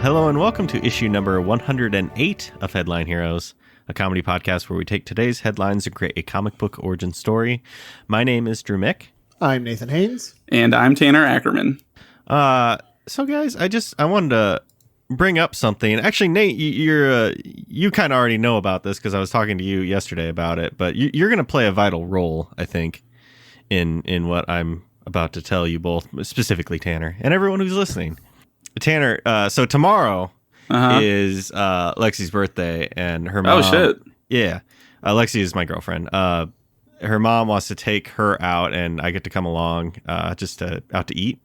Hello and welcome to issue number 108 of Headline Heroes, a comedy podcast where we take today's headlines and create a comic book origin story. My name is Drew Mick. I'm Nathan Haynes. And I'm Tanner Ackerman. So guys, I wanted to bring up something. Actually, Nate, you kind of already know about this because I was talking to you yesterday about it, but you're going to play a vital role, I think, in what I'm about to tell you both, specifically Tanner and everyone who's listening. Tanner, so tomorrow is Lexi's birthday, and her mom... Oh, shit. Yeah. Lexi is my girlfriend. Her mom wants to take her out, and I get to come along out to eat.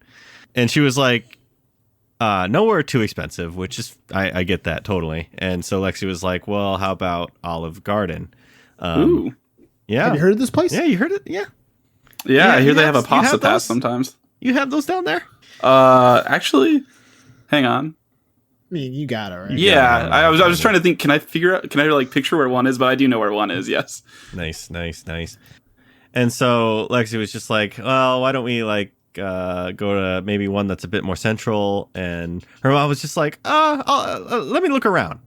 And she was like, nowhere too expensive, which is... I get that, totally. And so Lexi was like, well, how about Olive Garden? Ooh. Yeah. Have you heard of this place? Yeah, you heard it? Yeah. Yeah, I hear they have a pasta pass sometimes. You have those down there? Actually... Hang on. I mean, you got it, right? Yeah, I was trying to think. Can I picture where one is? But I do know where one is. Yes. Nice. And so Lexi was just like, well, why don't we go to maybe one that's a bit more central? And her mom was just like, let me look around.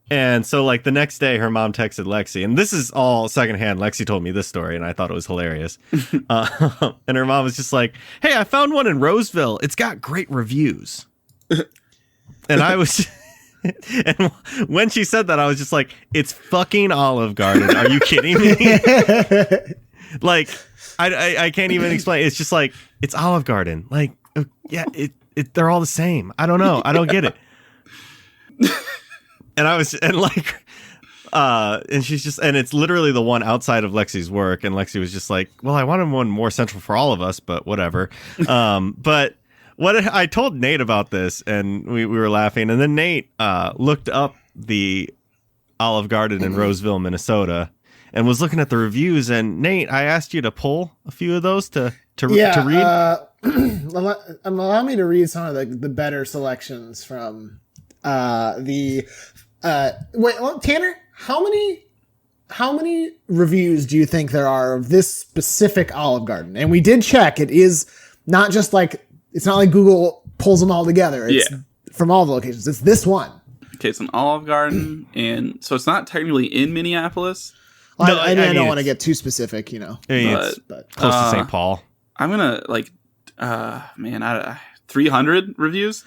And so the next day, her mom texted Lexi, and this is all secondhand. Lexi told me this story, and I thought it was hilarious. And her mom was just like, hey, I found one in Roseville. It's got great reviews. And I was, and when she said that, I was just like, it's fucking Olive Garden. Are you kidding me? I can't even explain. It's just it's Olive Garden. They're all the same. I don't know. I don't get it. And and she's just, and it's literally the one outside of Lexi's work. And Lexi was just like, well, I wanted one more central for all of us, but whatever. But I told Nate about this, and we were laughing. And then Nate looked up the Olive Garden in Roseville, Minnesota, and was looking at the reviews. And Nate, I asked you to pull a few of those to read. Allow me to read some of the better selections from Tanner, how many reviews do you think there are of this specific Olive Garden? And we did check. It is not just it's not like Google pulls them all together. It's from all the locations. It's this one. Okay, it's an Olive Garden, and so it's not technically in Minneapolis. Well, I don't want to get too specific, but close to St. Paul. I'm gonna 300 reviews.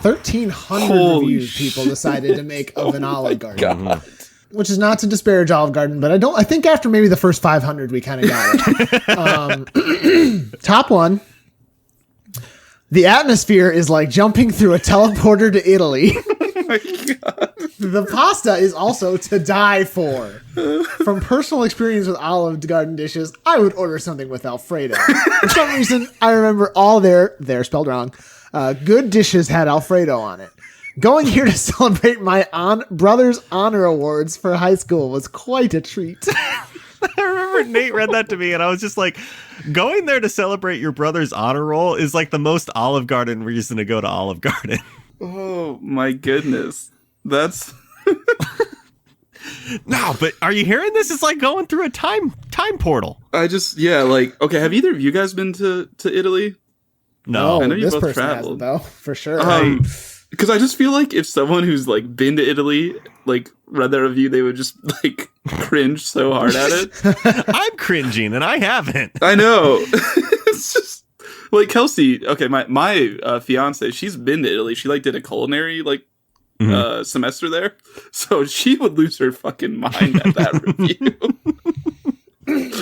1,300 reviews people decided to make of an Olive Garden. God. Which is not to disparage Olive Garden, but I think after maybe the first 500, we kind of got it. Top one. The atmosphere is like jumping through a teleporter to Italy. Oh my God. The pasta is also to die for. From personal experience with Olive Garden dishes, I would order something with Alfredo. For some reason, I remember all their spelled wrong, good dishes had Alfredo on it. Going here to celebrate my brother's honor awards for high school was quite a treat. I remember Nate read that to me, and I was just like, going there to celebrate your brother's honor roll is the most Olive Garden reason to go to Olive Garden. Oh my goodness. That's... No, but are you hearing this? It's like going through a time portal. Okay, have either of you guys been to Italy? No, I know you this both person traveled, hasn't, though, for sure. Because I just feel like if someone who's been to Italy read that review, they would just cringe so hard at it. I'm cringing, and I haven't. I know. It's just Kelsey. Okay, my fiance, she's been to Italy. She did a culinary semester there, so she would lose her fucking mind at that review.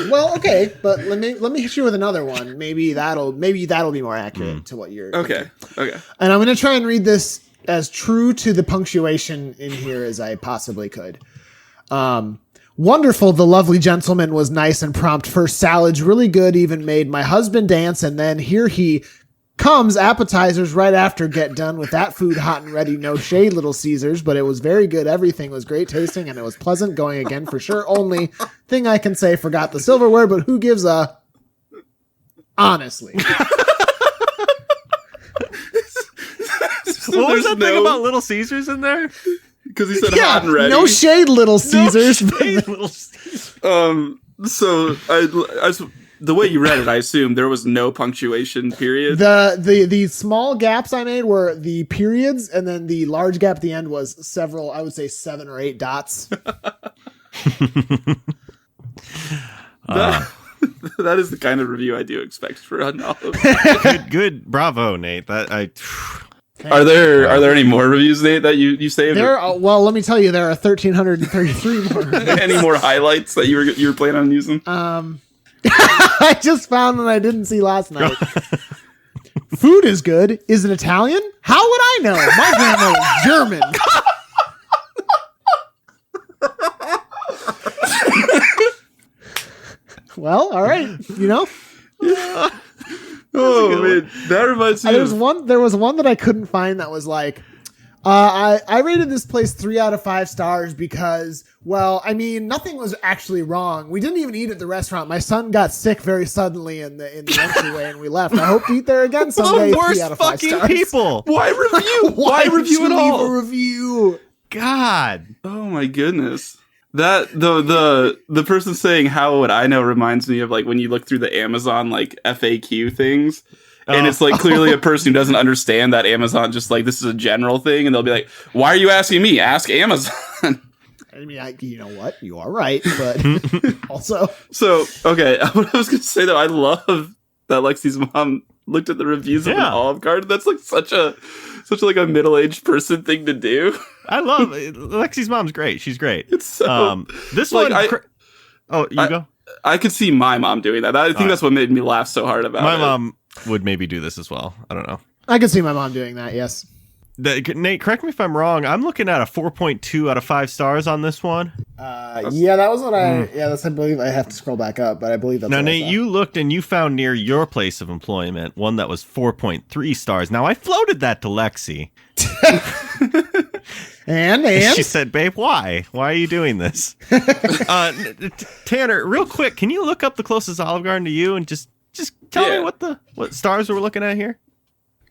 Well, okay, but let me hit you with another one. Maybe that'll be more accurate to what you're okay. And I'm going to try and read this as true to the punctuation in here as I possibly could. Wonderful, the lovely gentleman was nice and prompt. First salads really good, even made my husband dance, and then here he comes, appetizers right after. Get done with that food hot and ready. No shade, Little Caesars, but it was very good. Everything was great tasting, and it was pleasant. Going again for sure. Only thing I can say, forgot the silverware, but who gives a... Honestly. What was that thing about Little Caesars in there? Because he said hot and ready. No shade, Little Caesars. No shade, Little Caesars. So the way you read it, I assume there was no punctuation period. The small gaps I made were the periods, and then the large gap at the end was several, I would say 7 or 8 dots. That is the kind of review I do expect for Unsolved. Good, bravo, Nate. Are there any more reviews, Nate, that you saved? Well, let me tell you, there are 1,333 more reviews. Any more highlights that you were planning on using? I just found one I didn't see last night. Food is good. Is it Italian? How would I know? My grandma is German. Well, all right. Oh man, that reminds me. There was one that I couldn't find that was like, I rated this place 3 out of 5 stars because, well, I mean, nothing was actually wrong. We didn't even eat at the restaurant. My son got sick very suddenly in the entryway, and we left. I hope to eat there again someday. The worst 3 out of 5 fucking stars. people. Why review? Why review at all? Leave a review. God. Oh my goodness. That the person saying how would I know reminds me of like when you look through the Amazon like FAQ things. And it's like clearly a person who doesn't understand that Amazon just like this is a general thing, and they'll be like, "Why are you asking me? Ask Amazon." I mean, you know what? You are right, but also. So okay, what I was going to say though, I love that Lexi's mom looked at the reviews of an Olive Garden. That's like such like a middle-aged person thing to do. I love Lexi's mom's great. She's great. It's so this like, one. Go. I could see my mom doing that. I think that's what made me laugh so hard about it. My mom would maybe do this as well. I don't know. I could see my mom doing that. Yes. Nate, correct me if I'm wrong. I'm looking at a 4.2 out of 5 stars on this one. Yeah, that was what I believe. I have to scroll back up, but I believe that's now, what Nate, you looked and you found near your place of employment one that was 4.3 stars. Now, I floated that to Lexi. And she said, "Babe, why? Why are you doing this?" Tanner, real quick, can you look up the closest Olive Garden to you and just tell me what stars we're looking at here?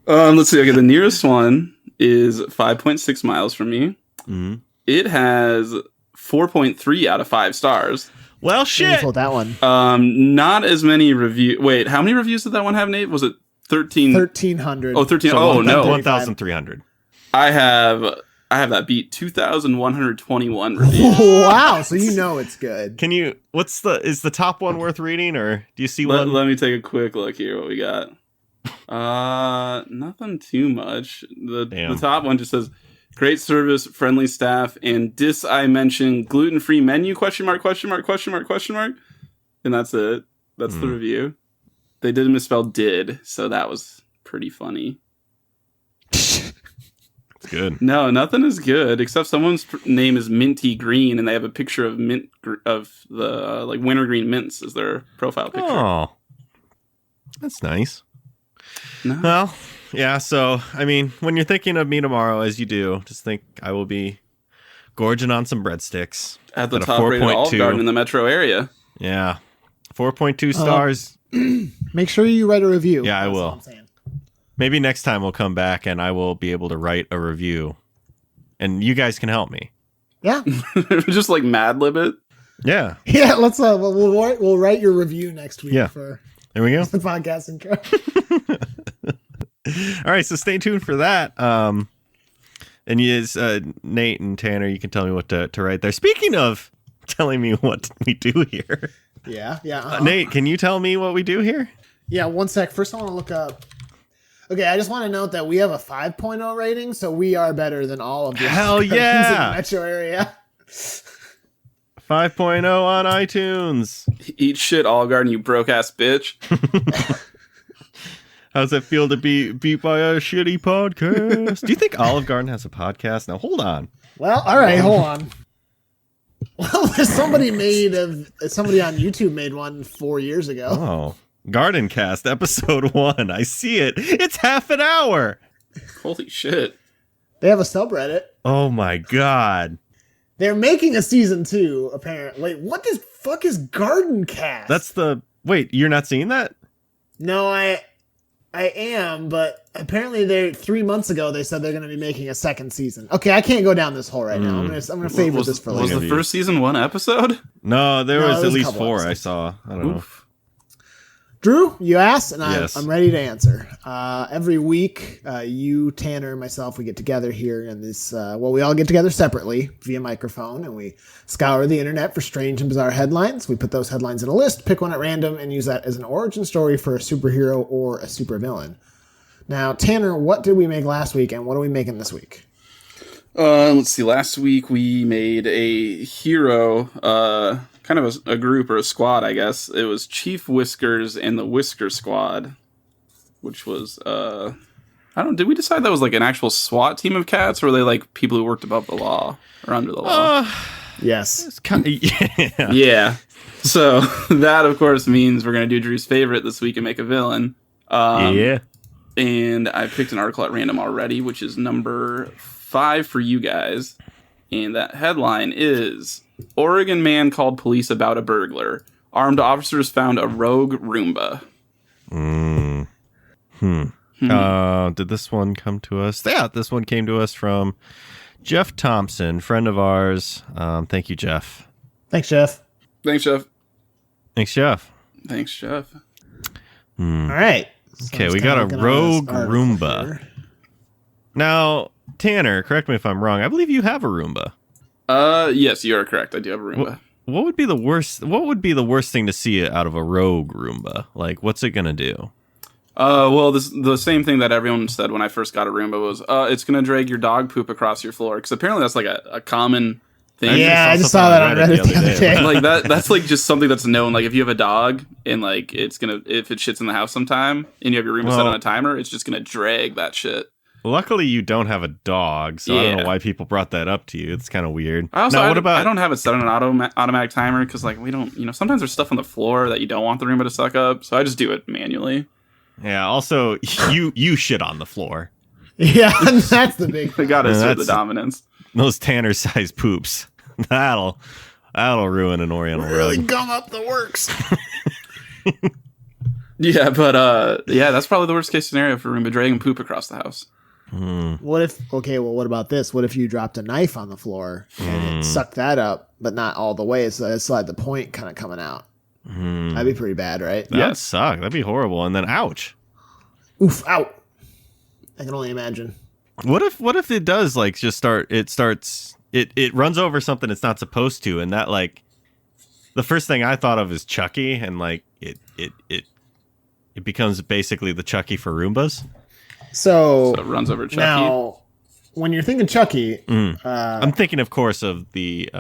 Let's see. Okay, the nearest one is 5.6 miles from me. Mm-hmm. It has 4.3 out of 5 stars. Well, shit. That one. Not as many reviews. Wait, how many reviews did that one have, Nate? Was it 13? 1,300. Oh, 13. So no. 1,300. I have that beat 2,121 reviews. Wow, so you know it's good. Can you? Is the top one worth reading, or do you see one? Let me take a quick look here. What we got? Nothing too much. The top one just says great service, friendly staff, and I mentioned gluten-free menu ? And that's it. That's the review. They did misspell did, so that was pretty funny. It's good. No, nothing is good except someone's name is Minty Green, and they have a picture of the like wintergreen mints as their profile picture. Oh, that's nice. No. Well, yeah. So, I mean, when you're thinking of me tomorrow, as you do, just think I will be gorging on some breadsticks at the top rated Olive Garden in the metro area. Yeah, 4.2 stars. Make sure you write a review. Yeah, I will. Maybe next time we'll come back and I will be able to write a review, and you guys can help me. Yeah, just like Mad Lib it. Yeah, yeah. Let's. We'll write your review next week. Yeah. For there we go. the podcast intro. All right, so stay tuned for that. And Nate and Tanner, you can tell me what to write there. Speaking of telling me what we do here, yeah. Nate, can you tell me what we do here? Yeah, one sec. First, I want to look up. Okay, I just want to note that we have a 5.0 rating, so we are better than all of the Hell in the yeah metro area. 5.0 on iTunes. Eat shit, Olive Garden, you broke ass bitch. How's it feel to be beat by a shitty podcast? Do you think Olive Garden has a podcast? Now, hold on. Well, all right, hold on. Well, somebody on YouTube made one 4 years ago. Oh, Garden Cast episode 1. I see it. It's half an hour. Holy shit. They have a subreddit. Oh my god. They're making a season 2, apparently. Wait, what the fuck is Garden Cast? Wait, you're not seeing that? No, I am, but apparently 3 months ago they said they're going to be making a second season. Okay, I can't go down this hole right now. I'm going to favorite this for later. Was the first season 1 episode? No, there was at least 4 episodes. I saw. I don't know. Drew, you asked, and Yes. I'm ready to answer. Every week, you, Tanner, and myself, we get together here in this. We all get together separately via microphone, and we scour the internet for strange and bizarre headlines. We put those headlines in a list, pick one at random, and use that as an origin story for a superhero or a supervillain. Now, Tanner, what did we make last week, and what are we making this week? Let's see. Last week we made a hero, kind of a group or a squad, I guess. It was Chief Whiskers and the Whisker Squad, which was did we decide that was like an actual SWAT team of cats, or were they like people who worked above the law or under the law? Yes. It's kind of, yeah. Yeah. So that, of course, means we're going to do Drew's favorite this week and make a villain. Yeah. And I picked an article at random already, which is number 5 for you guys. And that headline is, Oregon man called police about a burglar. Armed officers found a rogue Roomba. Did this one come to us? Yeah, this one came to us from Jeff Thompson, friend of ours. Thank you, Jeff. Thanks, Jeff. Thanks, Jeff. Thanks, Jeff. Thanks, Jeff. All right. Okay, we got a rogue Roomba. Now, Tanner, correct me if I'm wrong. I believe you have a Roomba. Yes, you are correct. I do have a Roomba. What would be the worst? What would be the worst thing to see out of a rogue Roomba? Like, what's it gonna do? Well, the same thing that everyone said when I first got a Roomba was, it's gonna drag your dog poop across your floor, because apparently that's like a common thing. Yeah, I just saw that on Reddit the other day. Like that's like just something that's known. Like if you have a dog and like if it shits in the house sometime and you have your Roomba set on a timer, it's just gonna drag that shit. Luckily, you don't have a dog, so I don't know why people brought that up to you. It's kind of weird. I don't have it set on an automatic timer because like we don't, sometimes there's stuff on the floor that you don't want the Roomba to suck up, so I just do it manually. Yeah. Also, you shit on the floor. Yeah, that's the big I gotta assert the dominance. Those Tanner-sized poops. That'll ruin an Oriental really rug. gum up the works. Yeah, but that's probably the worst case scenario for Roomba, dragging poop across the house. What about this? What if you dropped a knife on the floor and it sucked that up, but not all the way, so it still had the point kind of coming out? That'd be pretty bad, right? That'd suck. That'd be horrible. And then, ouch. Oof, out. I can only imagine. What if it does like just it runs over something it's not supposed to, and that like the first thing I thought of is Chucky, and like it becomes basically the Chucky for Roombas. So it runs over Chucky. Now, when you're thinking Chucky, I'm thinking, of course, of the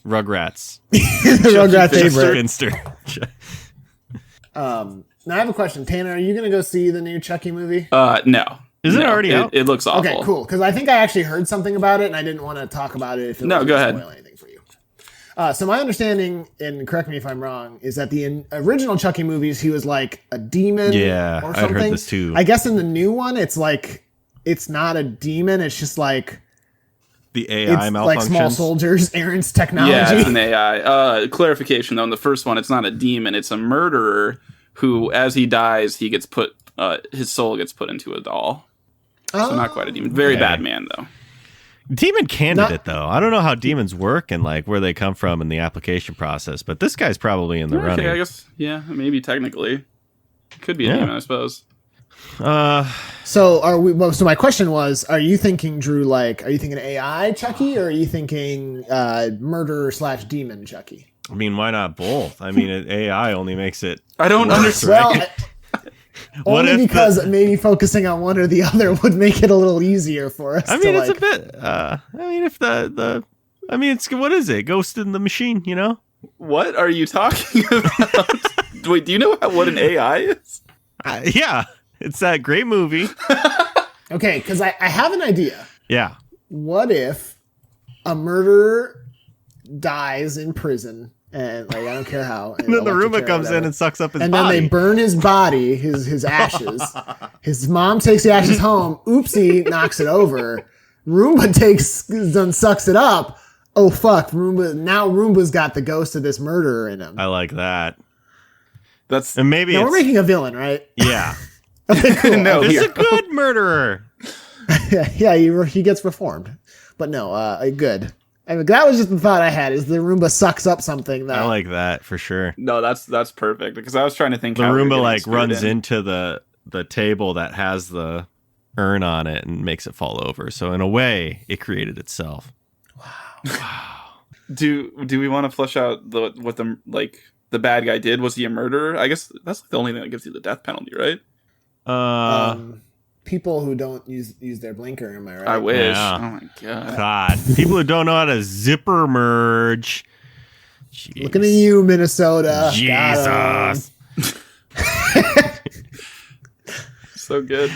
Rugrats. the Rugrats favorite. Finster. Now I have a question, Tanner. Are you gonna go see the new Chucky movie? No. Isn't it already out? It looks awful. Okay, cool. Because I think I actually heard something about it, and I didn't want to talk about it if it No, wasn't go gonna ahead. spoil anything for you. So my understanding, and correct me if I'm wrong, is that the original Chucky movies, he was like a demon. Yeah, or I'd something. heard this too. I guess in the new one, it's like it's not a demon. It's just like The AI it's malfunctions. like small soldiers, Aaron's technology. Yeah, it's an AI. Clarification though, in the first one, it's not a demon; it's a murderer who, as he dies, he gets put. His soul gets put into a doll. So not quite a demon. Very bad man though. Demon candidate, though. I don't know how demons work and like where they come from in the application process, but this guy's probably in the running. I guess, yeah, maybe technically. Could be a demon, I suppose. So are we? Well, so my question was: are you thinking, Drew? Like, are you thinking AI Chucky, or are you thinking murderer / demon Chucky? I mean, why not both? I mean, AI only makes it. I don't understand. Well, only because maybe focusing on one or the other would make it a little easier for us. I mean, it's a bit. I mean, if I mean, it's what is it? Ghost in the Machine, you know? What are you talking about? Wait, do you know what an AI is? Yeah, it's that great movie. Okay, because I have an idea. Yeah. What if a murderer dies in prison? And like I don't care how. And then the Roomba comes in and sucks up his and body. And then they burn his body, his ashes. His mom takes the ashes home. Oopsie, knocks it over. Roomba sucks it up. Oh fuck, Roomba's got the ghost of this murderer in him. I like that. And maybe we're making a villain, right? Yeah. Okay, cool. No, it's a good murderer. yeah, he gets reformed. But no, good. I mean, that was just the thought I had, is the Roomba sucks up something that... I like that for sure. No, that's perfect, because I was trying to think The how we were Roomba getting like screwed runs in. into the table that has the urn on it and makes it fall over. So in a way, it created itself. Do we want to flesh out what the bad guy did? Was he a murderer? I guess that's the only thing that gives you the death penalty, right? People who don't use their blinker, am I right? I wish. Yeah. Oh my god. God, people who don't know how to zipper merge. Jeez. Looking at you, Minnesota. Jesus. So good.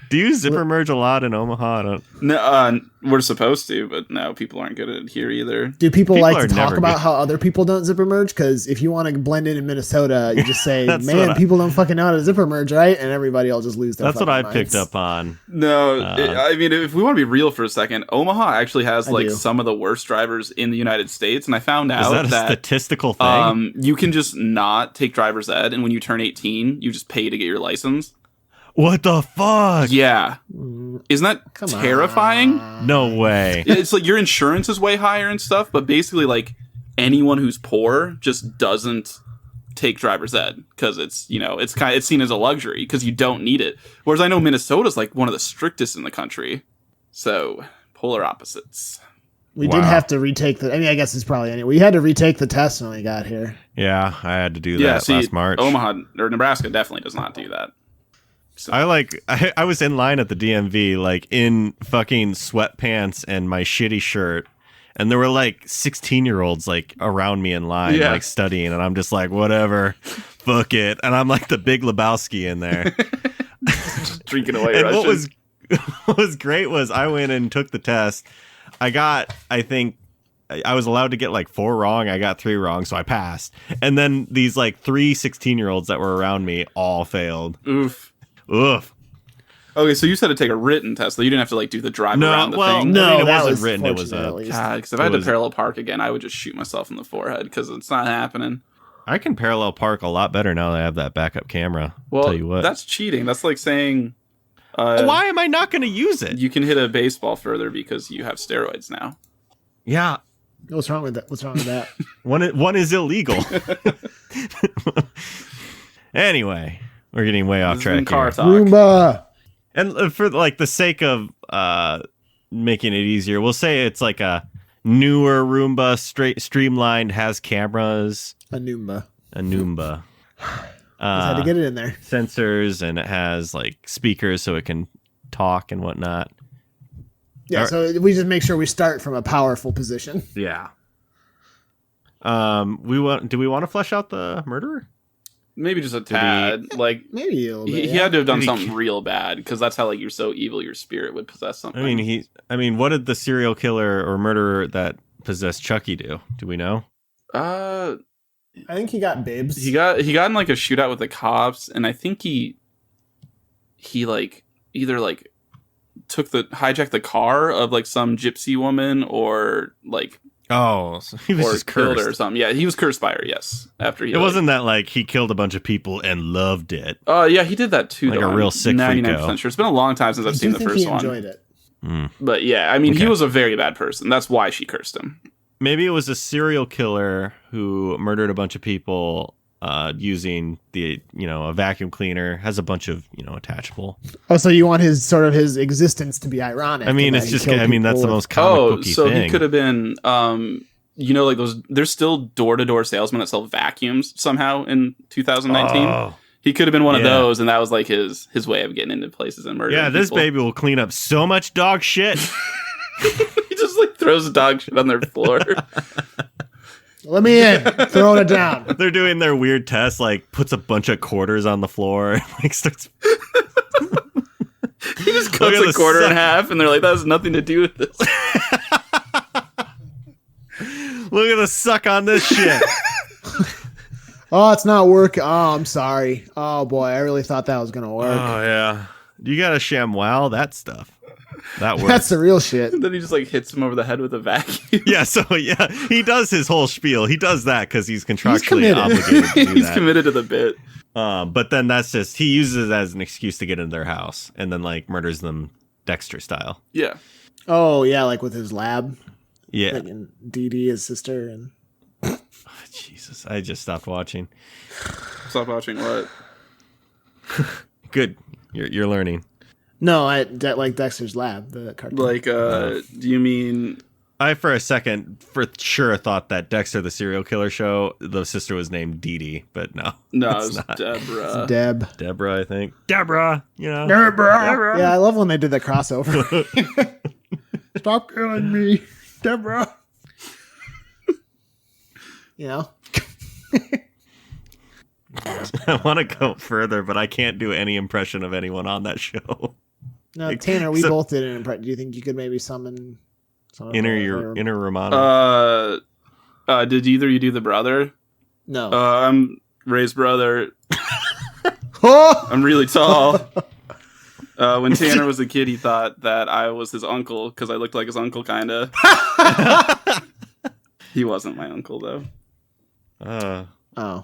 Do you zipper merge a lot in Omaha? I don't. No, we're supposed to, but no, people aren't good at it here either. Do people People like are to talk never about good. how other people don't zipper merge? Because if you want to blend in Minnesota, you just say, That's man, what people don't fucking know how to zipper merge, right? And everybody will just lose their That's what I fucking picked minds. up on. No, I mean, if we want to be real for a second, Omaha actually has I like do. some of the worst drivers in the United States, and I found Is out that a statistical thing? you can just not take driver's ed, and when you turn 18, you just pay to get your license. What the fuck? Yeah, isn't that Come terrifying? on. No way. It's like your insurance is way higher and stuff, but basically, like anyone who's poor just doesn't take driver's ed because it's it's seen as a luxury because you don't need it. Whereas I know Minnesota's like one of the strictest in the country, so polar opposites. We Wow. did have to retake the... I mean, I guess it's probably... We had to retake the test when we got here. Yeah, I had to do Yeah, that last March. Omaha or Nebraska definitely does not do that. So, I was in line at the DMV, like in fucking sweatpants and my shitty shirt. And there were like 16-year-olds like around me in line, Yeah. like studying. And I'm just like, whatever, fuck it. And I'm like the big Lebowski in there. just drinking away. And Russian. what was great was I went and took the test. I think I was allowed to get like 4 wrong. I got 3 wrong, so I passed. And then these like 3 16-year-olds that were around me all failed. Oof. Oof. Okay, so you said to take a written test, though. You didn't have to like do the drive around the thing. no, I mean, it that wasn't was written. It was fortunate, a. at least. God, because if I had to parallel park again, I would just shoot myself in the forehead because it's not happening. I can parallel park a lot better now that I have that backup camera. Well, Tell you what. that's cheating. That's like saying Why am I not going to use it? you can hit a baseball further because you have steroids now. Yeah, What's wrong with that? What's wrong with that? one is illegal. Anyway, we're getting way off This has been track car here. talk. Roomba! And for like the sake of making it easier, we'll say it's like a newer Roomba, streamlined, has cameras, A Noomba. a Noomba. Just had to get it in there. Sensors, and it has like speakers so it can talk and whatnot. Yeah, All so we just make sure we start from a powerful position. Yeah. Do we want to flesh out the murderer? Maybe just a tad. Like Maybe a little bit. he yeah. had to have done Maybe- something real bad because that's how like you're so evil, your spirit would possess something. I mean, what did the serial killer or murderer that possessed Chucky do? Do we know? uh, I think he got bibs. he got in like a shootout with the cops, and I think he like either like hijacked the car of like some gypsy woman or like Oh, so he was or just killed her or cursed. something. Yeah, he was cursed by her. Yes, after he It wasn't that like he killed a bunch of people and loved it. Yeah, he did that too. Like though. a real I'm sick 99% freako. sure. It's been a long time since I I've do seen the think first he one. enjoyed it. But yeah, I mean, Okay. he was a very bad person. That's why she cursed him. Maybe it was a serial killer who murdered a bunch of people using a vacuum cleaner, has a bunch of attachable. Oh, so you want his existence to be ironic? I mean, and it's that he just killed that's the people most comic Oh, booky so thing. he could have been, like those. There's still door-to-door salesmen that sell vacuums somehow in 2019. Oh. He could have been one of Yeah. those, and that was like his way of getting into places and murdering Yeah, this people. baby will clean up so much dog shit. He just like throws dog shit on their floor. Let me in. Throwing it down. They're doing their weird test, like puts a bunch of quarters on the floor and like starts. He just Look cuts at a the quarter in suck- half, and they're like, "That has nothing to do with this." Look at the suck on this shit. Oh, it's not working. Oh, I'm sorry. Oh boy, I really thought that was gonna work. Oh yeah, you got to ShamWow that stuff. That works. That's the real shit. And then he just like hits him over the head with a vacuum. Yeah, so yeah, he does his whole spiel. He does that because he's contractually committed. obligated to do He's that. committed to the bit. But then that's just he uses it as an excuse to get into their house and then like murders them Dexter style. Yeah. Oh yeah, like with his lab. Yeah. And Dee Dee, his sister, and Oh, Jesus, I just stopped watching. Stop watching what? Good, you're learning. no, like Dexter's Lab, the cartoon. Like, do you mean? I for a second for sure thought that Dexter the serial killer show, the sister was named Dee Dee, but no. No, it's it's not. Deborah. Deb. Deborah, I think. Deborah, you know. Deborah. Yeah, I love when they did that crossover. Stop killing me, Deborah. You know. I want to go further, but I can't do any impression of anyone on that show. No, Tanner, we both did an impression. Do you think you could maybe summon Inner Romano? Did either you do the brother? No. I'm Ray's brother. Oh! I'm really tall. When Tanner was a kid, he thought that I was his uncle because I looked like his uncle, kind of. He wasn't my uncle, though. Oh,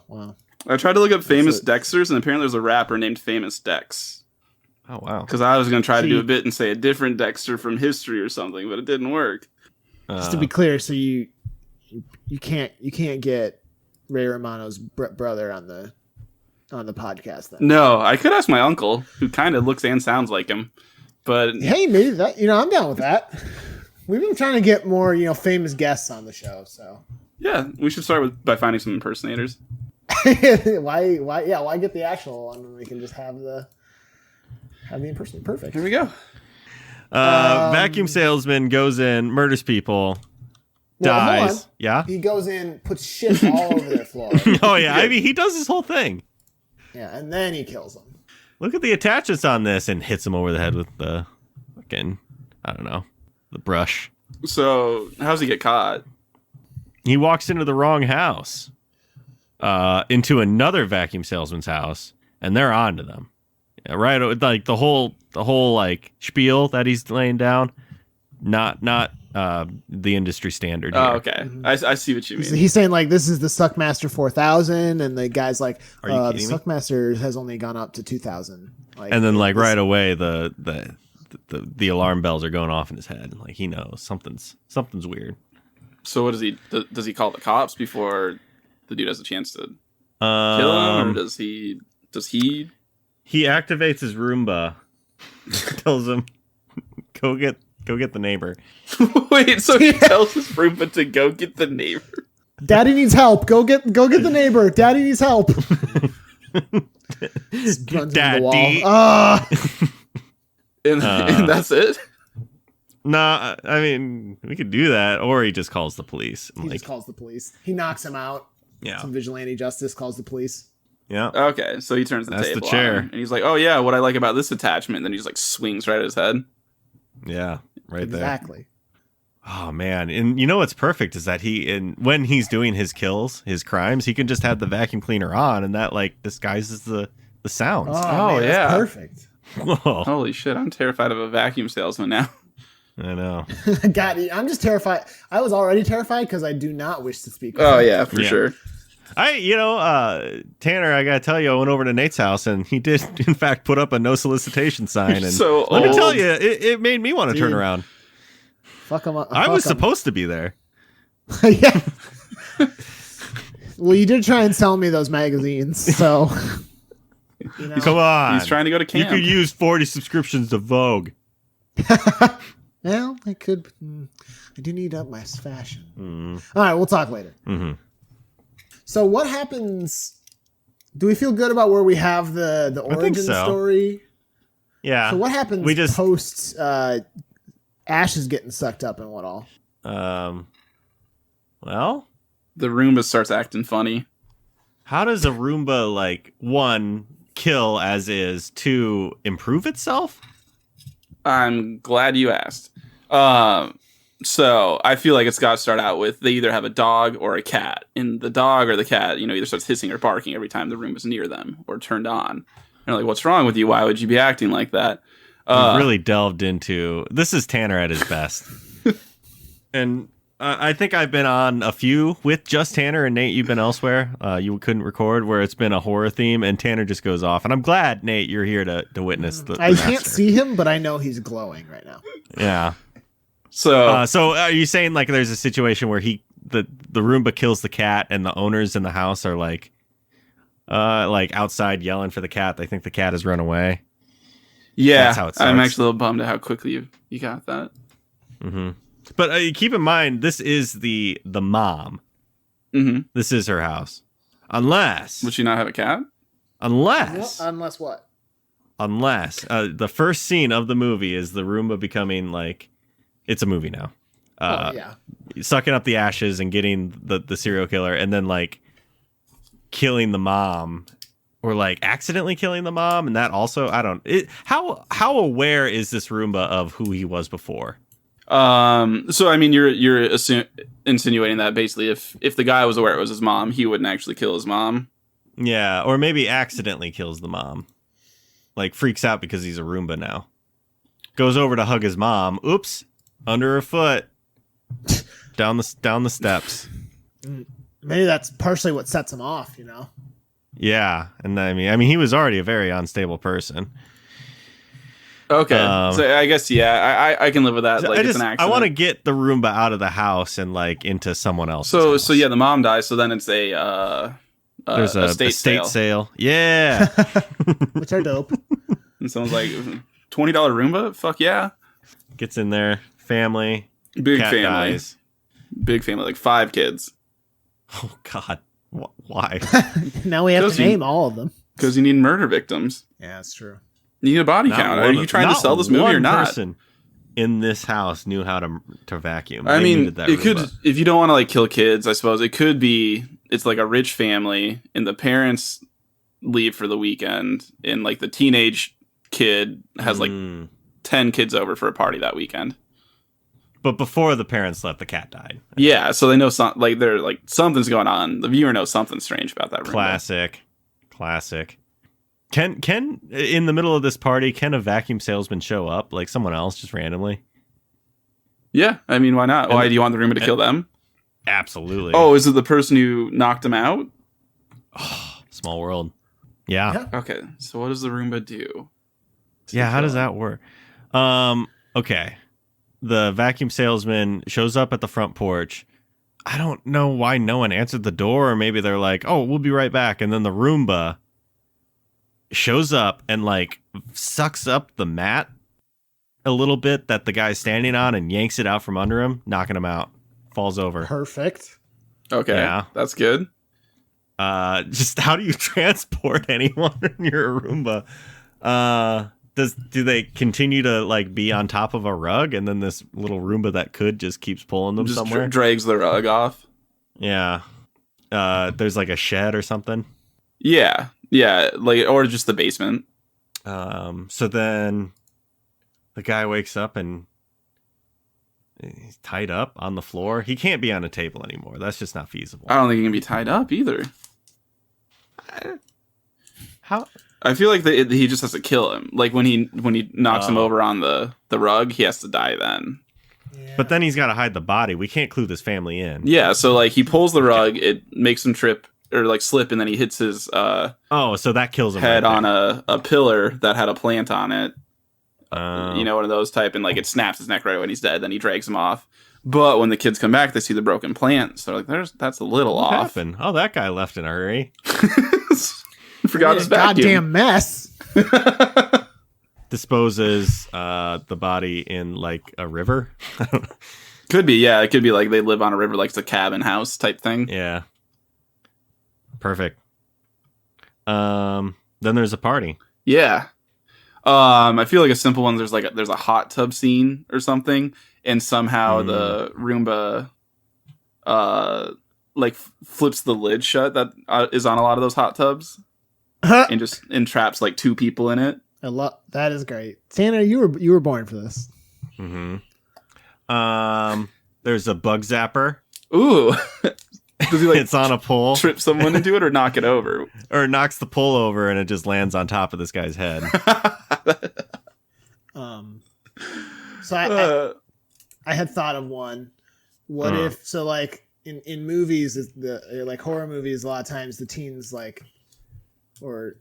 wow. I tried to look up famous Dexters, and apparently there's a rapper named Famous Dex. Oh, wow. Because I was going to try to do a bit and say a different Dexter from history or something, but it didn't work. Just to be clear, so you can't get Ray Romano's brother on the podcast then. No, I could ask my uncle, who kind of looks and sounds like him, but hey, maybe that I'm down with that. We've been trying to get more famous guests on the show, so yeah, we should start by finding some impersonators. why get the actual one when we can just have the impersonator? Perfect. Here we go. Vacuum salesman goes in, murders people, Well, hold dies. on. Yeah. He goes in, puts shit all over their floor. Oh yeah. I mean, he does this whole thing. Yeah, and then he kills them. Look at the attachments on this and hits him over the head with the fucking, I don't know, the brush. So, how does he get caught? He walks into the wrong house, into another vacuum salesman's house, and they're onto them. Yeah, right, like the whole like spiel that he's laying down, not the industry standard. Here. Oh, okay. I see what you mean. He's saying like this is the Suckmaster 4000, and the guy's like, Are you the kidding me? Suckmaster has only gone up to 2000. Like, And then like right away the alarm bells are going off in his head. Like he knows something's weird. So, what does he call the cops before the dude has a chance to kill him, or does he? He activates his Roomba, tells him, go get the neighbor. Wait, so he tells his Roomba to go get the neighbor? Daddy needs help. Go get the neighbor. Daddy needs help. Daddy. And that's it? Nah, I mean, we could do that, or he just calls the police. He just calls the police. He knocks him out. Yeah. Some vigilante justice calls the police. Yeah. Okay, so he turns the That's the table chair. on him, and he's like, "Oh yeah, what I like about this attachment." And then he just like swings right at his head. Yeah. Right Exactly. there. Oh man. And you know what's perfect is that when he's doing his kills, his crimes, he can just have the vacuum cleaner on, and that like disguises the sounds. Oh man, yeah. that's perfect. Whoa. Holy shit! I'm terrified of a vacuum salesman now. I know. God, I'm just terrified. I was already terrified because I do not wish to speak. Oh yeah, for Yeah. sure. Tanner, I gotta tell you, I went over to Nate's house and he did, in fact, put up a no solicitation sign. And So let me old. tell you, it made me want to turn Dude. around. Fuck him up. I was Fuck 'em. supposed to be there. Yeah. Well, you did try and sell me those magazines, so you know. Come on, He's trying to go to You camp. could use 40 subscriptions to Vogue. Well, I could. I do need up my fashion. All right, we'll talk later. Mm-hmm. So, what happens? Do we feel good about where we have the think origin so. story? Yeah. So, what happens We just- post Ash is getting sucked up and what all? Well, The Roomba starts acting funny. how does a Roomba like one kill as is, two improve itself? I'm glad you asked. So I feel like it's got to start out with they either have a dog or a cat, and the dog or the cat, either starts hissing or barking every time the Roomba's near them or turned on. And they're like, "What's wrong with you? Why would you be acting like that?" We've really delved into this. Is Tanner at his best? And I think I've been on a few with just Tanner, and Nate, you've been elsewhere. You couldn't record where it's been a horror theme, and Tanner just goes off. And I'm glad, Nate, you're here to witness the I master. can't see him, but I know he's glowing right now. Yeah. So are you saying like there's a situation where the Roomba kills the cat and the owners in the house are like outside yelling for the cat? They think the cat has run away. Yeah, that's how it starts. I'm actually a little bummed at how quickly you got that. Mm-hmm. But keep in mind, this is the mom. Mm-hmm. This is her house. Unless... Would she not have a cat? Unless what? Unless the first scene of the movie is the Roomba becoming like... It's a movie now. Yeah. Sucking up the ashes and getting the serial killer and then like killing the mom or like accidentally killing the mom. And that also, I don't... How aware is this Roomba of who he was before? So I mean, you're insinuating that basically if the guy was aware it was his mom, he wouldn't actually kill his mom. Yeah, or maybe accidentally kills the mom. Like freaks out because he's a Roomba now. Goes over to hug his mom. Oops, under her foot. down the steps. Maybe that's partially what sets him off, you know. Yeah, and I mean he was already a very unstable person. Okay, so I guess I can live with that. Like it's an accident. I want to get the Roomba out of the house and like into someone else's house. So yeah, the mom dies. So then it's there's a estate sale. Yeah, which are dope. And someone's like, $20 Roomba? Fuck yeah! Gets in there, family, big cat family, dies. Big family, like 5 kids. Oh God, why? Now we have to name all of them because you need murder victims. Yeah, that's true. You need a body count. Are you trying to sell this movie or not? One person in this house knew how to vacuum. I mean, it could, if you don't want to like kill kids, I suppose it could be, it's like a rich family and the parents leave for the weekend and like the teenage kid has like 10 kids over for a party that weekend. But before the parents left, the cat died. Yeah, so they know they're like something's going on. The viewer knows something strange about that room. Classic. Can in the middle of this party, can a vacuum salesman show up like someone else just randomly? Yeah, I mean, why not? Why do you want the Roomba to kill them? Absolutely. Oh, is it the person who knocked him out? Oh, small world. Yeah. Okay, so what does the Roomba do? Yeah, how does that work? Okay. The vacuum salesman shows up at the front porch. I don't know why no one answered the door, or maybe they're like, "Oh, we'll be right back," and then the Roomba shows up and like sucks up the mat a little bit that the guy's standing on and yanks it out from under him, knocking him out. Falls over. Perfect. Okay, yeah, that's good. Just how do you transport anyone in your Roomba? Do they continue to like be on top of a rug and then this little Roomba that could just keeps pulling them somewhere? Drags the rug off. Yeah. There's like a shed or something. Yeah, like or just the basement. So then the guy wakes up and he's tied up on the floor. He can't be on a table anymore. That's just not feasible. I don't think he can be tied up either. How? I feel like he just has to kill him. Like when he knocks him over on the rug, he has to die then. Yeah. But then he's got to hide the body. We can't clue this family in. Yeah, so like he pulls the rug, it makes him trip or like slip, and then he hits his so that kills him head right on a pillar that had a plant on it. Oh. You know, one of those type, and like it snaps his neck right when he's dead. Then he drags him off. But when the kids come back, they see the broken plant. So like, that's a little what off. Happened? Oh, that guy left in a hurry. Forgot his vacuum. Goddamn mess. Disposes the body in like a river. Could be, yeah. It could be like they live on a river, like it's a cabin house type thing. Yeah. Perfect. Then there's a party. Yeah. I feel like a simple one. There's a hot tub scene or something, and somehow the Roomba like flips the lid shut that is on a lot of those hot tubs, and just entraps like 2 people in it. That is great, Tanner. You were born for this. Mm-hmm. There's a bug zapper. Ooh. Does he like it's on a pole, trip someone into it, or knock it over, or knocks the pole over and it just lands on top of this guy's head? So I had thought of one. What if so like in movies, like horror movies, a lot of times the teens like or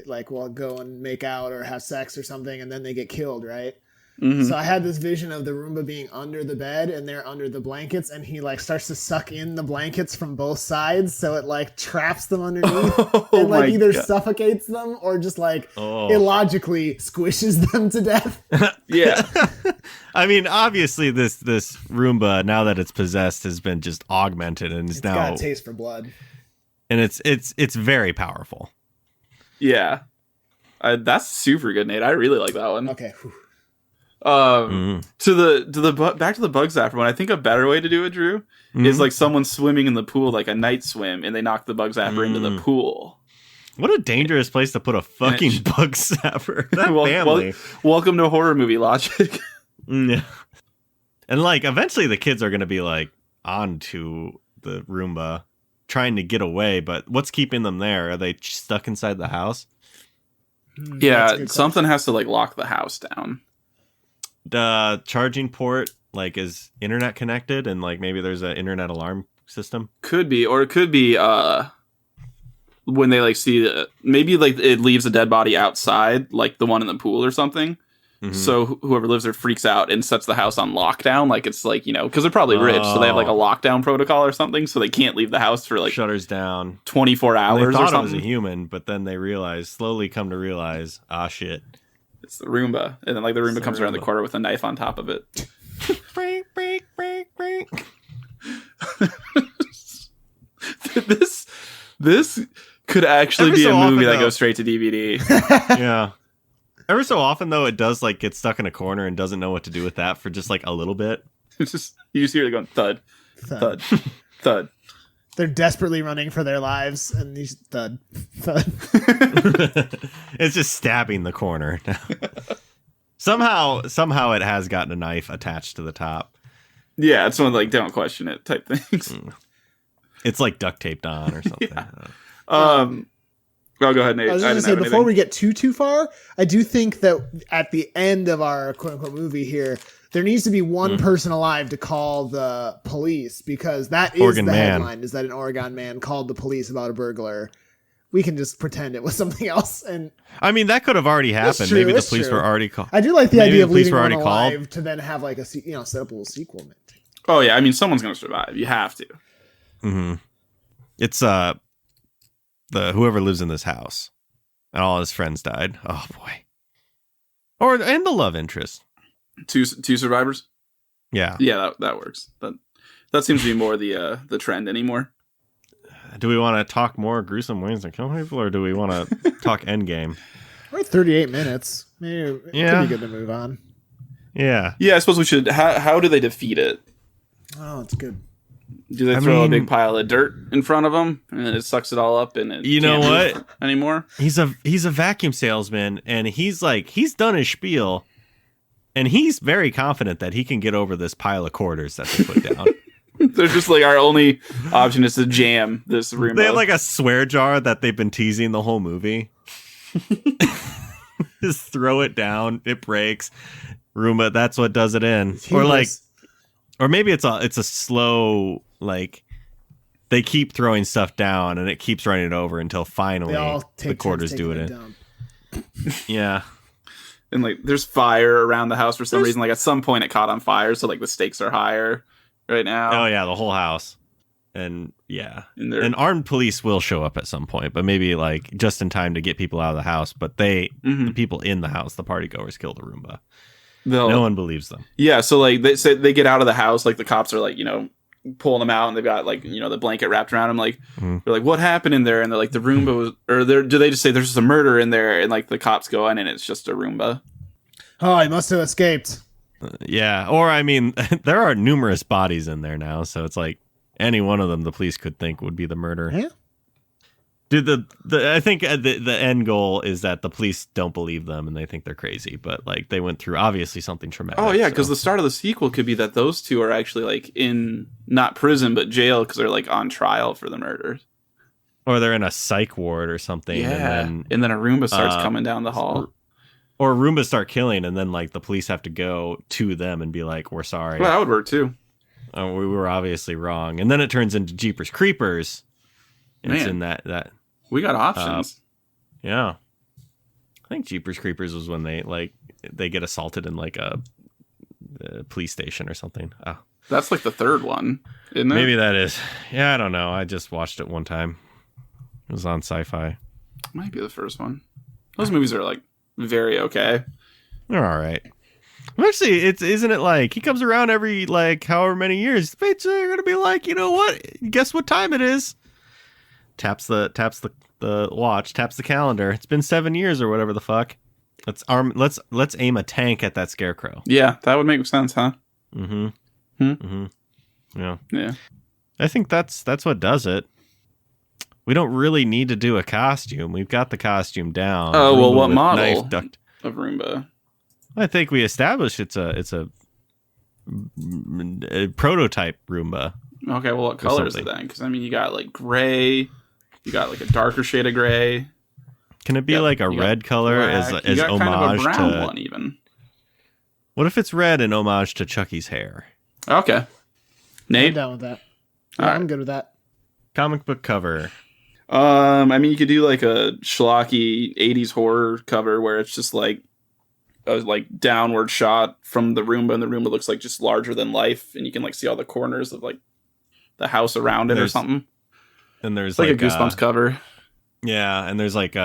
like will go and make out or have sex or something, and then they get killed, right? So I had this vision of the Roomba being under the bed and they're under the blankets, and he like starts to suck in the blankets from both sides, so it like traps them underneath and like either suffocates them or just like illogically squishes them to death. Yeah. I mean, obviously this Roomba, now that it's possessed, has been just augmented and is It's now got a taste for blood. And it's very powerful. Yeah. That's super good, Nate. I really like that one. Okay. Whew. To the back to the bug zapper one. I think a better way to do it, Drew, is like someone swimming in the pool, like a night swim, and they knock the bug zapper into the pool. What a dangerous place to put a fucking bug zapper. That family. Welcome to horror movie logic. Yeah. And like eventually the kids are going to be like onto the Roomba trying to get away, but what's keeping them there? Are they stuck inside the house? Yeah, something has to like lock the house down. The charging port like is internet connected, and like maybe there's an internet alarm system. Could be, or it could be when they like see maybe like it leaves a dead body outside, like the one in the pool or something. Mm-hmm. So whoever lives there freaks out and sets the house on lockdown. Like it's like, you know, because they're probably rich, so they have like a lockdown protocol or something, so they can't leave the house for like shutters down 24 hours. They thought or something. It was a human, but then they slowly come to realize, shit. It's the Roomba, and then like the Roomba comes around the corner with a knife on top of it. Break. This could actually be a movie that goes straight to DVD. Yeah. Ever so often though, it does like get stuck in a corner and doesn't know what to do with that for just like a little bit. It's just you just hear it going thud, thud, thud. They're desperately running for their lives, and these thud. It's just stabbing the corner. Somehow it has gotten a knife attached to the top. Yeah, it's one of like don't question it type things. It's like duct taped on or something. Yeah. Well, go ahead, Nate. I was just going to say, before we get too far, I do think that at the end of our quote-unquote movie here, there needs to be one person alive to call the police, because that is Oregon the headline, is that an Oregon man called the police about a burglar. We can just pretend it was something else. And I mean, that could have already happened. Maybe the police were already called. I do like the idea of leaving one alive to then have like a, set up a little sequel. Oh, yeah. I mean, someone's going to survive. You have to. Mm-hmm. It's the whoever lives in this house, and all his friends died. Oh boy. And the love interest. Two survivors. Yeah. Yeah, that works. That seems to be more the trend anymore. Do we want to talk more gruesome ways to kill people, or do we want to talk Endgame? We're at 38 minutes. Maybe it could be good to move on. Yeah. Yeah, I suppose we should. How do they defeat it? Oh, it's good. Do they throw a big pile of dirt in front of them and it sucks it all up and it you know can't what anymore? He's a vacuum salesman, and he's done his spiel, and he's very confident that he can get over this pile of quarters that they put down. They're just like, our only option is to jam this room. They have like a swear jar that they've been teasing the whole movie. Just throw it down, it breaks. Roomba, that's what does it in. Or maybe it's a slow, like, they keep throwing stuff down and it keeps running over until finally the quarters do it in. Yeah. And like there's fire around the house for some reason. Like at some point it caught on fire, so like the stakes are higher right now. Oh yeah, the whole house. And yeah. And armed police will show up at some point, but maybe like just in time to get people out of the house. But the people in the house, the party goers, kill the Roomba. No one believes them. Yeah, so like they say they get out of the house, like the cops are like, pulling them out, and they've got like, the blanket wrapped around them. Like they're like, what happened in there? And they're like, the Roomba was, or do they just say there's just a murder in there? And like the cops go in and it's just a Roomba. Oh, he must have escaped. Yeah, or I mean, there are numerous bodies in there now, so it's like any one of them the police could think would be the murder. Yeah. Dude, I think the end goal is that the police don't believe them and they think they're crazy, but like they went through obviously something traumatic. Oh yeah, because the start of the sequel could be that those two are actually like in not prison but jail because they're like on trial for the murders, or they're in a psych ward or something. Yeah, and then a Roomba starts coming down the hall, or Roombas start killing, and then like the police have to go to them and be like, "We're sorry." Well, that would work too. We were obviously wrong, and then it turns into Jeepers Creepers. And it's in that we got options. Yeah. I think Jeepers Creepers was when they like they get assaulted in like a police station or something. Oh, That's like the third one, isn't it? maybe that is. Yeah, I don't know. I just watched it one time. It was on Sci-Fi. Might be the first one. Those movies are like very okay. They're all right. Actually, isn't it like he comes around every like however many years? They're gonna be like, you know what? Guess what time it is? Taps the watch, taps the calendar. It's been 7 years or whatever the fuck. Let's aim a tank at that scarecrow. Yeah, that would make sense, huh? Mm-hmm. Hmm? Mm-hmm. Yeah. Yeah. I think that's what does it. We don't really need to do a costume. We've got the costume down. Oh, well, Roomba what with model knife duct. of Roomba? I think we established it's a prototype Roomba. Okay, well, what color is it something. then? Because, I mean, you got, like, gray. You got, like, a darker shade of gray. Can it be Yeah, like a you got red color as black. You as got homage kind of a brown to? one, even. What if it's red in homage to Chucky's hair? Okay. I'm Nate? down with that. All Yeah, right. I'm good with that. Comic book cover. I mean, you could do, like, a schlocky 80s horror cover where it's just, like, a like downward shot from the Roomba, and the Roomba looks like just larger than life, and you can like see all the corners of like the house around it or There's something. And there's It's like a Goosebumps cover. Yeah, and there's like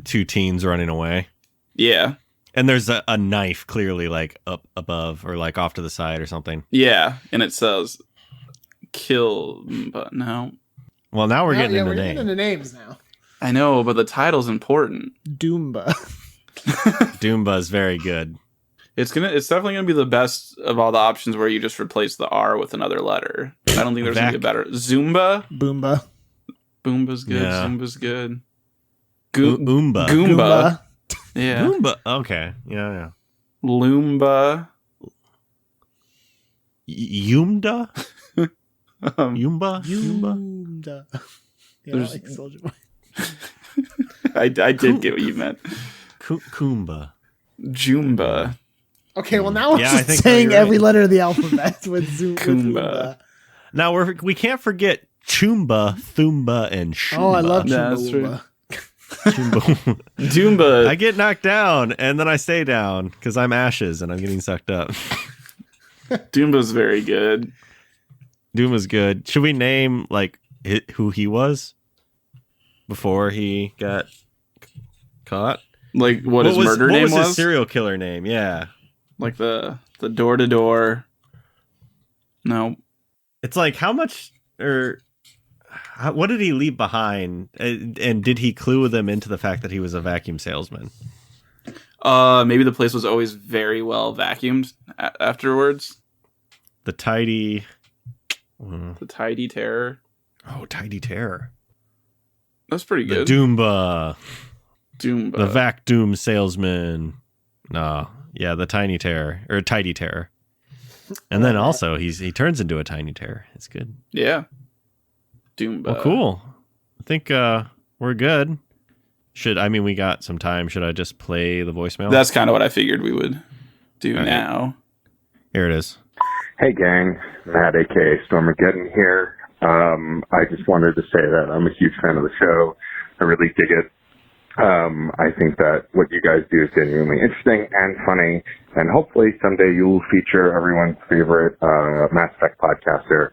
two teens running away. Yeah, And there's a knife clearly like up above or like off to the side or something. yeah, and it says "kill," but no, Well, now we're getting into we're names. getting into names now. I know, but the title's important. Doomba. Doomba's very good. It's definitely gonna be the best of all the options where you just replace the R with another letter. I don't think there's gonna be a better. Zumba, Boomba. Boomba's good. Yeah. Zumba's good. Oomba. Goomba. Yeah. Oomba. Okay. Yeah. Loomba. Yumda. Um, Yumba. Yumba. Doomda. Yeah, There's- like Soldier Boy. I did get what you meant. Kumba. Jumba. Okay, well now we're Yeah, I just think saying you're right. every letter of the alphabet with Zoom. Kumba. Now we can't forget Chumba, Thumba, and Shumba. Oh, I love Yeah, that's Chumba. Chumba. Doomba. I get knocked down and then I stay down because I'm ashes and I'm getting sucked up. Doomba's very good. Doom is good. Should we name like who he was before he got caught? Like what his murder name What was his was? serial killer name? Yeah, Like the door to door. No. it's like how much or what did he leave behind, and did he clue them into the fact that he was a vacuum salesman? Maybe the place was always very well vacuumed afterwards. The tidy. The tidy terror. Oh, tidy terror. That's pretty The good. Doomba. Doomba. The Vac Doom salesman. No, yeah, the tiny terror or tidy terror. And then also he turns into a tiny terror. It's good. Yeah. Doomba. Well, cool. I think we're good. We got some time. Should I just play the voicemail? That's kind of what I figured we would do Okay. now. Here it is. Hey gang, Matt aka Stormageddon here. I just wanted to say that I'm a huge fan of the show. I really dig it. I think that what you guys do is genuinely interesting and funny, and hopefully someday you'll feature everyone's favorite Mass Effect podcaster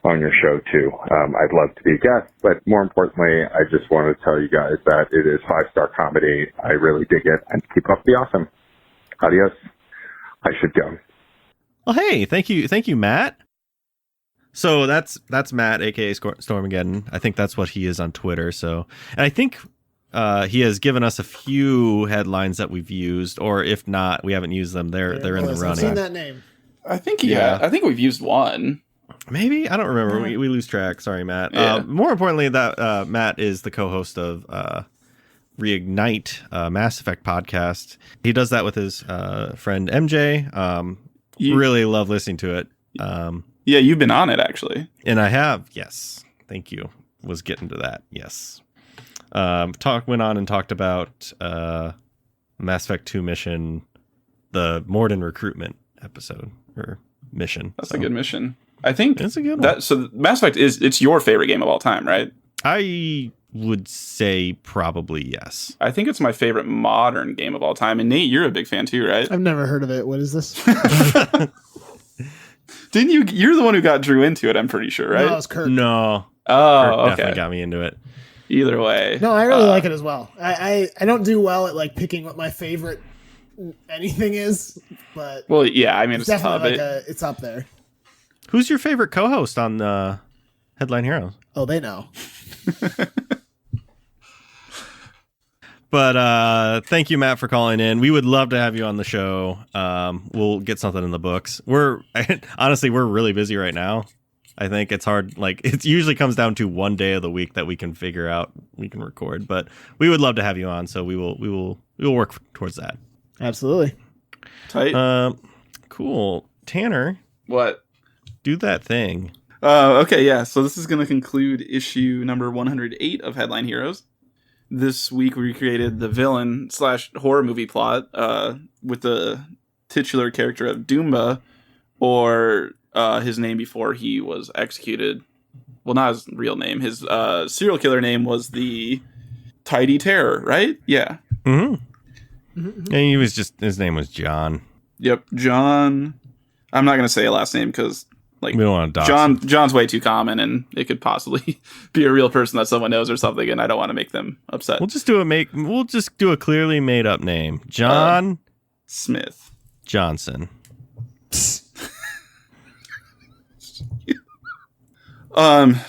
on your show too. I'd love to be a guest, but more importantly, I just want to tell you guys that it is 5-star comedy. I really dig it, and keep up the awesome. Adios. I should go. Well, hey, thank you, Matt. So that's Matt, aka Stormageddon. I think that's what he is on Twitter. So, and I think he has given us a few headlines that we've used, or if not, we haven't used them. They're in the I've running. seen that name. I think Yeah. I think we've used one. Maybe, I don't remember. We lose track. Sorry, Matt. Yeah. More importantly, that Matt is the co-host of Reignite, Mass Effect podcast. He does that with his friend MJ. Really love listening to it. Yeah, you've been on it actually. And I have, yes. Thank you. Was getting to that, yes. Went on and talked about Mass Effect 2 mission, the Morden recruitment episode or mission. That's a good mission. I think It's a good one. that. So Mass Effect it's your favorite game of all time, right? I would say probably yes. I think it's my favorite modern game of all time. And Nate, you're a big fan too, right? I've never heard of it. What is this? Didn't you? You're the one who got Drew into it, I'm pretty sure, right? No, it's Kirk. No. Oh, Kirk okay. definitely got me into it. Either way. No, I really like it as well. I don't do well at like picking what my favorite anything is, but Well, yeah, I mean, it's definitely tough. it's up there. Who's your favorite co-host on Headline Heroes? Oh, they know. But thank you, Matt, for calling in. We would love to have you on the show. We'll get something in the books. Honestly, we're really busy right now. I think it's hard. Like, it usually comes down to one day of the week that we can figure out we can record. But we would love to have you on, so we will work towards that. Absolutely. Tight. Cool. Tanner, What? do that thing. Okay, yeah. So this is going to conclude issue number 108 of Headline Heroes. This week we created the villain / horror movie plot with the titular character of Doomba, or his name before he was executed. Well, not his real name. His serial killer name was the Tidy Terror, right? Yeah. Mm-hmm. And his name was John. Yep, John. I'm not going to say a last name because like We don't want to dox him. John's way too common, and it could possibly be a real person that someone knows or something, and I don't want to make them upset. We'll just do a clearly made up name. John Smith. Johnson.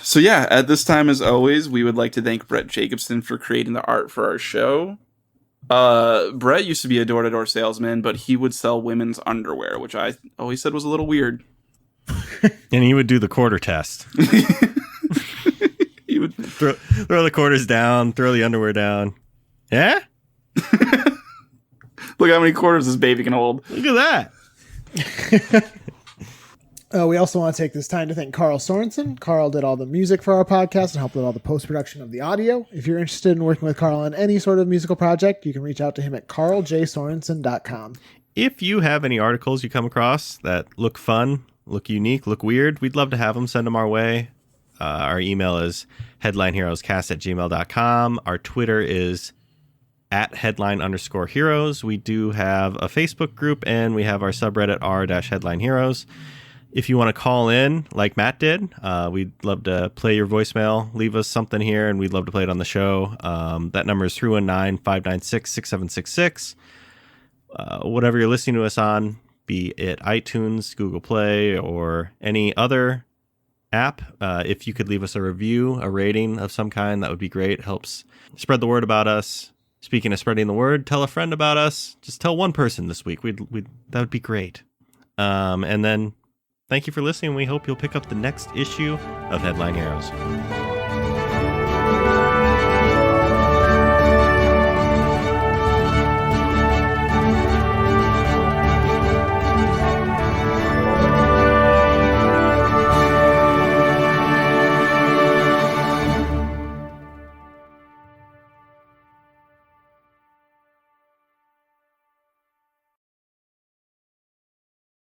So yeah, at this time, as always, we would like to thank Brett Jacobson for creating the art for our show. Brett used to be a door-to-door salesman, but he would sell women's underwear, which I always said was a little weird. And he would do the quarter test. He would throw the quarters down, throw the underwear down. Yeah? look how many quarters this baby can hold. Look at that. We also want to take this time to thank Carl Sorensen. Carl did all the music for our podcast and helped with all the post-production of the audio. If you're interested in working with Carl on any sort of musical project, you can reach out to him at carljsorensen.com. If you have any articles you come across that look fun, look unique, look weird, we'd love to have them. Send them our way. Our email is headlineheroescast@gmail.com. Our Twitter is @headline_heroes. We do have a Facebook group, and we have our subreddit r-headlineheroes. If you want to call in like Matt did, we'd love to play your voicemail. Leave us something here, and we'd love to play it on the show. That number is 319-596-6766. Whatever you're listening to us on, be it iTunes, Google Play, or any other app, if you could leave us a review, a rating of some kind, that would be great. It helps spread the word about us. Speaking of spreading the word, tell a friend about us. Just tell one person this week. That would be great. And then thank you for listening. We hope you'll pick up the next issue of Headline Heroes.